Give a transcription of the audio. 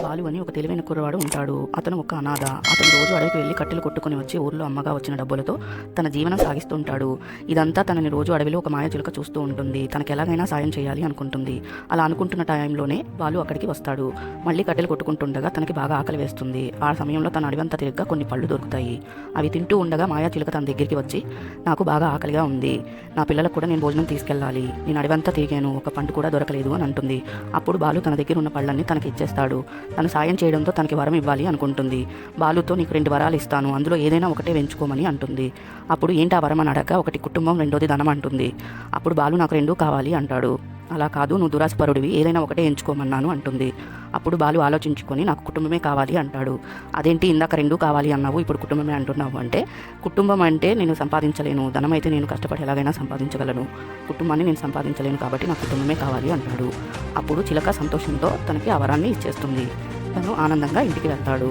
బాలు అని ఒక తెలివైన కుర్రవాడు ఉంటాడు. అతను ఒక అనాథ. అతను రోజు అడవికి వెళ్ళి కట్టెలు కొట్టుకుని వచ్చి ఊర్లో అమ్మగా వచ్చిన డబ్బులతో తన జీవనం సాగిస్తుంటాడు. ఇదంతా తనని రోజు అడవిలో ఒక మాయ చిలుక చూస్తూ ఉంటుంది. తనకు ఎలాగైనా సాయం చేయాలి అనుకుంటుంది. అలా అనుకుంటున్న టైంలోనే బాలు అక్కడికి వస్తాడు. మళ్ళీ కట్టెలు కొట్టుకుంటుండగా తనకి బాగా ఆకలి వేస్తుంది. ఆ సమయంలో తన అడవంతా తిరిగ్గా కొన్ని పళ్ళు దొరుకుతాయి. అవి తింటూ ఉండగా మాయా చిలుక తన దగ్గరికి వచ్చి, నాకు బాగా ఆకలిగా ఉంది, నా పిల్లలకు కూడా నేను భోజనం తీసుకెళ్ళాలి, నేను అడవంతా తిరిగాను, ఒక పండు కూడా దొరకలేదు అని అంటుంది. అప్పుడు బాలు తన దగ్గర ఉన్న పళ్ళన్నీ తనకి ఇచ్చేస్తాడు. తను సాయం చేయడంతో తనకి వరం ఇవ్వాలి అనుకుంటుంది. బాలుతో నీకు 2 వరాలు ఇస్తాను, అందులో ఏదైనా ఒకటే ఎంచుకోమని అంటుంది. అప్పుడు ఏంటి ఆ వరం అని అడగ, ఒకటి కుటుంబం, రెండోది ధనం అంటుంది. అప్పుడు బాలు నాకు 2 కావాలి అంటాడు. అలా కాదు, నువ్వు దురాశపరుడివి, ఏదైనా ఒకటే ఎంచుకోమన్నాను అంటుంది. అప్పుడు బాలు ఆలోచించుకొని నాకు కుటుంబమే కావాలి అంటాడు. అదేంటి ఇందాక 2 కావాలి అన్నావు, ఇప్పుడు కుటుంబమే అంటున్నావు అంటే, కుటుంబం అంటే నేను సంపాదించలేను, ధనం అయితే నేను కష్టపడి ఎలాగైనా సంపాదించగలను, కుటుంబాన్ని నేను సంపాదించలేను కాబట్టి నాకు కుటుంబమే కావాలి అంటాడు. అప్పుడు చిలక సంతోషంతో తనకి ఆ వరాన్ని ఇచ్చేస్తుంది. తను ఆనందంగా ఇంటికి వెళ్తాడు.